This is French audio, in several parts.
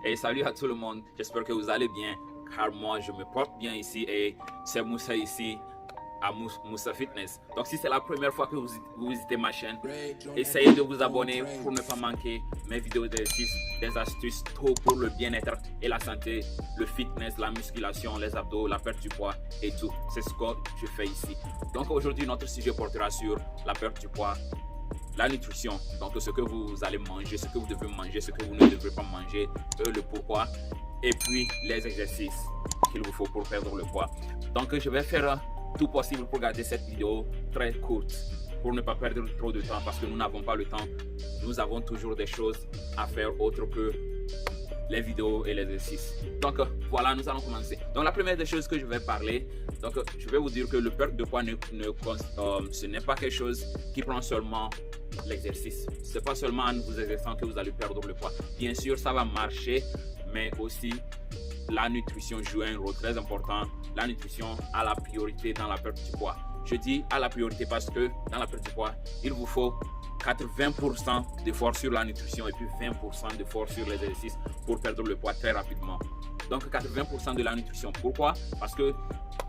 Et salut à tout le monde, j'espère que vous allez bien, car moi je me porte bien ici et c'est Moussa ici à Moussa Fitness. Donc si c'est la première fois que vous visitez ma chaîne, essayez de vous abonner pour ne pas manquer mes vidéos d'exercices, des astuces, tout pour le bien-être et la santé, le fitness, la musculation, les abdos, la perte du poids et tout. C'est ce que je fais ici. Donc aujourd'hui notre sujet portera sur la perte du poids, la nutrition, donc ce que vous allez manger, ce que vous devez manger, ce que vous ne devrez pas manger, le pourquoi, et puis les exercices qu'il vous faut pour perdre le poids. Donc je vais faire tout possible pour garder cette vidéo très courte, pour ne pas perdre trop de temps, parce que nous n'avons pas le temps. Nous avons toujours des choses à faire autres que les vidéos et les exercices. Donc voilà, nous allons commencer. Donc la première des choses que je vais parler, donc je vais vous dire que le perte de poids ce n'est pas quelque chose qui prend seulement l'exercice. C'est pas seulement en vous exerçant que vous allez perdre le poids. Bien sûr, ça va marcher, mais aussi la nutrition joue un rôle très important. La nutrition a la priorité dans la perte du poids. Je dis à la priorité parce que dans la perte du poids, il vous faut 80% d'efforts sur la nutrition et puis 20% d'efforts sur les exercices pour perdre le poids très rapidement. Donc 80% de la nutrition. Pourquoi? Parce que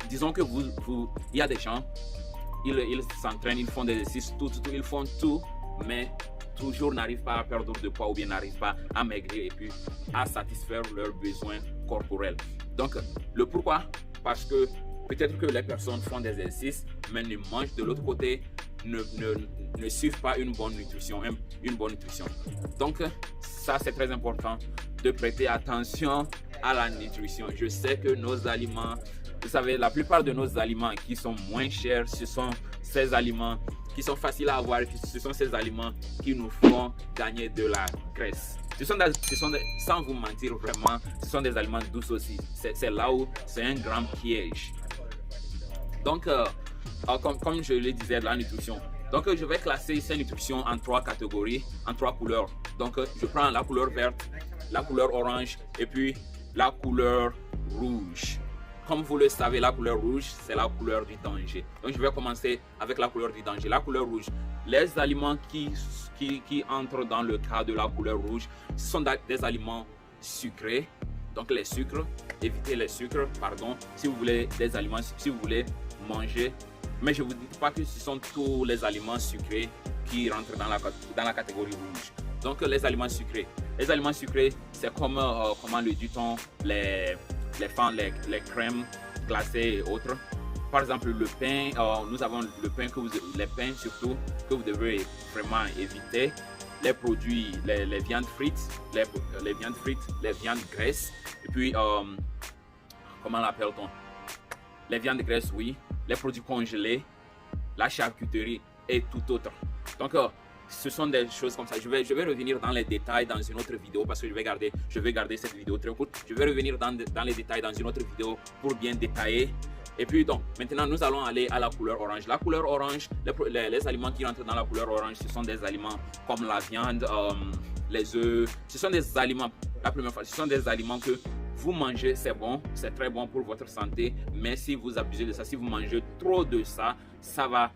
disons que il y a des gens, ils s'entraînent, ils font des exercices, ils font tout, mais toujours n'arrivent pas à perdre de poids ou bien n'arrivent pas à maigrir et puis à satisfaire leurs besoins corporels. Donc le pourquoi? Parce que peut-être que les personnes font des exercices, mais ne mangent de l'autre côté, ne suivent pas une bonne nutrition. Donc ça c'est très important de prêter attention à la nutrition. Je sais que nos aliments, vous savez, la plupart de nos aliments qui sont moins chers, ce sont ces aliments qui sont faciles à avoir, ce sont ces aliments qui nous font gagner de la graisse. Sans vous mentir vraiment, ce sont des aliments doux aussi. C'est là où c'est un grand piège. Donc, comme je le disais, la nutrition. Donc, je vais classer ces nutritions en 3 catégories, en 3 couleurs. Donc, je prends la couleur verte, la couleur orange et puis la couleur rouge. Comme vous le savez, la couleur rouge, c'est la couleur du danger. Donc, je vais commencer avec la couleur du danger. La couleur rouge, les aliments qui entrent dans le cas de la couleur rouge, ce sont des aliments sucrés. Donc, les sucres, évitez les sucres, pardon, si vous voulez des aliments, si vous voulez manger. Mais je ne vous dis pas que ce sont tous les aliments sucrés qui rentrent dans la catégorie rouge. Donc, les aliments sucrés. Les aliments sucrés, c'est comme, comment le dit-on, les crèmes glacées et autres. Par exemple, le pain, nous avons le pain les pains surtout que vous devez vraiment éviter. Les produits, les viandes frites, les viandes graisses, et puis comment l'appelle-t-on? Les viandes graisses, oui, les produits congelés, la charcuterie et tout autre. Donc ce sont des choses comme ça. Je vais revenir dans les détails dans une autre vidéo parce que je vais garder cette vidéo très courte. Je vais revenir dans les détails dans une autre vidéo pour bien détailler. Et puis donc, maintenant nous allons aller à la couleur orange. La couleur orange, les aliments qui rentrent dans la couleur orange, ce sont des aliments comme la viande, les œufs. Ce sont des aliments, la première fois, ce sont des aliments que vous mangez, c'est bon, c'est très bon pour votre santé. Mais si vous abusez de ça, si vous mangez trop de ça, ça va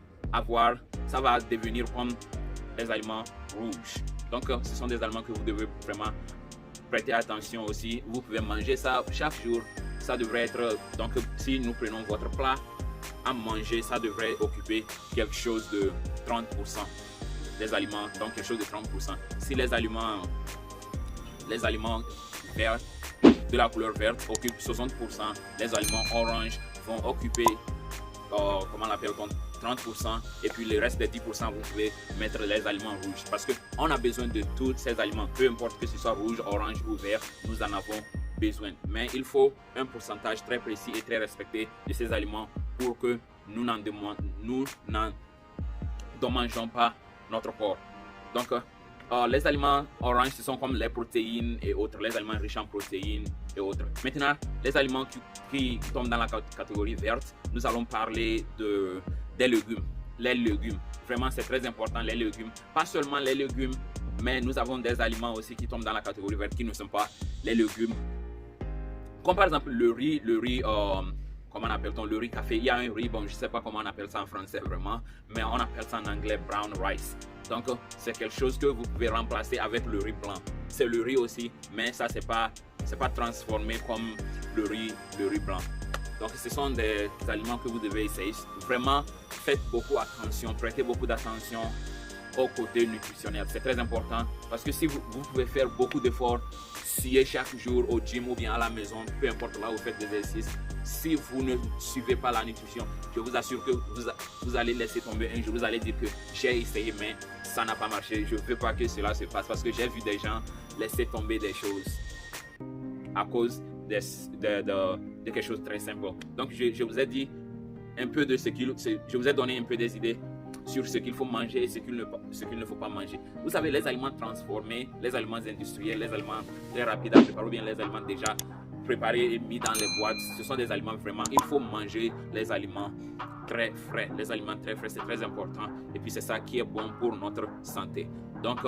devenir comme des aliments rouges. Donc ce sont des aliments que vous devez vraiment prêter attention aussi. Vous pouvez manger ça chaque jour. Ça devrait être, donc si nous prenons votre plat à manger, ça devrait occuper quelque chose de 30% des aliments, donc quelque chose de 30%. Si les aliments verts, de la couleur verte occupent 60%, les aliments orange vont occuper, comment l'appelle-t-on, 30%, et puis le reste des 10%, vous pouvez mettre les aliments rouges, parce qu'on a besoin de tous ces aliments, peu importe que ce soit rouge, orange ou vert, nous en avons besoin. Mais il faut un pourcentage très précis et très respecté de ces aliments pour que nous n'en dommageons pas notre corps. Donc les aliments orange, ce sont comme les protéines et autres, les aliments riches en protéines et autres. Maintenant, les aliments qui tombent dans la catégorie verte, nous allons parler des légumes. Les légumes, vraiment c'est très important, les légumes. Pas seulement les légumes, mais nous avons des aliments aussi qui tombent dans la catégorie verte qui ne sont pas les légumes. Comme par exemple le riz, comment appelle-t-on, le riz café. Il y a un riz, bon je ne sais pas comment on appelle ça en français vraiment, mais on appelle ça en anglais brown rice. Donc c'est quelque chose que vous pouvez remplacer avec le riz blanc. C'est le riz aussi, mais ça c'est pas c'est pas transformé comme le riz blanc. Donc ce sont des aliments que vous devez essayer. Vraiment, faites beaucoup attention, prêtez beaucoup d'attention au côté nutritionnel. C'est très important parce que si vous pouvez faire beaucoup d'efforts, scier chaque jour au gym ou bien à la maison, peu importe là où vous faites des exercices, si vous ne suivez pas la nutrition, je vous assure que vous allez laisser tomber un jour. Vous allez dire que j'ai essayé mais ça n'a pas marché. Je ne veux pas que cela se passe parce que j'ai vu des gens laisser tomber des choses à cause de quelque chose de très simple. Donc je vous ai dit un peu de je vous ai donné un peu des idées sur ce qu'il faut manger et ce qu'il ne faut pas manger. Vous savez, les aliments transformés, les aliments industriels, les aliments très rapides à préparer ou bien les aliments déjà préparés et mis dans les boîtes, ce sont des aliments vraiment, il faut manger les aliments très frais. Les aliments très frais, c'est très important et puis c'est ça qui est bon pour notre santé. Donc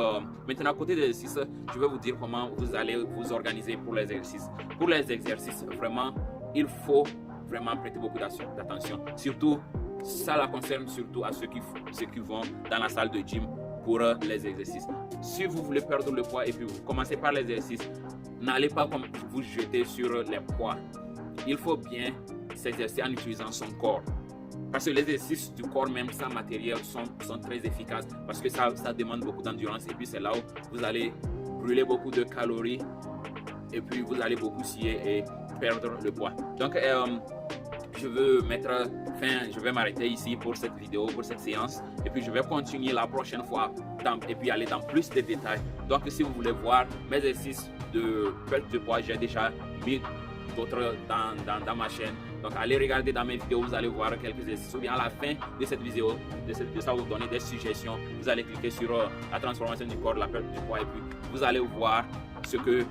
maintenant, à côté des exercices, je vais vous dire comment vous allez vous organiser pour les exercices. Pour les exercices, vraiment, il faut vraiment prêter beaucoup d'attention. Surtout, ça la concerne surtout à ceux qui vont dans la salle de gym pour les exercices. Si vous voulez perdre le poids et puis vous commencez par les exercices, n'allez pas comme vous jeter sur les poids. Il faut bien s'exercer en utilisant son corps. Parce que les exercices du corps, même sans matériel, sont très efficaces parce que ça demande beaucoup d'endurance et puis c'est là où vous allez brûler beaucoup de calories et puis vous allez beaucoup scier et perdre le poids. Donc, je vais m'arrêter ici pour cette vidéo, pour cette séance et puis je vais continuer la prochaine fois et puis aller dans plus de détails. Donc, si vous voulez voir mes exercices de perte de poids, j'ai déjà mis d'autres dans ma chaîne. Donc allez regarder dans mes vidéos, vous allez voir quelques exercices. Ou bien à la fin de cette vidéo, de ça vous donner des suggestions. Vous allez cliquer sur la transformation du corps, la perte du poids et puis vous allez voir ce que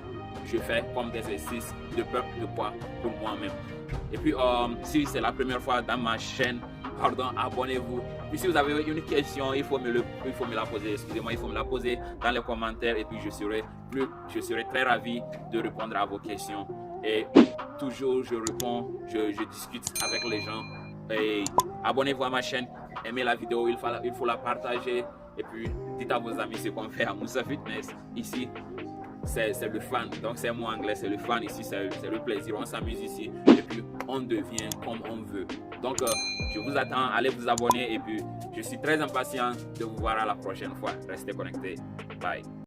je fais comme des exercices de perte de poids pour moi-même. Et puis si c'est la première fois dans ma chaîne, pardon, abonnez-vous. Puis si vous avez une question, il faut me la poser. Excusez-moi, il faut me la poser dans les commentaires et puis je serai très ravi de répondre à vos questions. Et toujours je réponds, je discute avec les gens. Et abonnez-vous à ma chaîne, aimez la vidéo, il faut la partager. Et puis dites à vos amis ce qu'on fait à Moussa Fitness. Ici, c'est le fun. Donc c'est mon anglais, c'est le fun. Ici, c'est le plaisir. On s'amuse ici. Et puis on devient comme on veut. Donc je vous attends, allez vous abonner. Et puis je suis très impatient de vous voir à la prochaine fois. Restez connectés. Bye.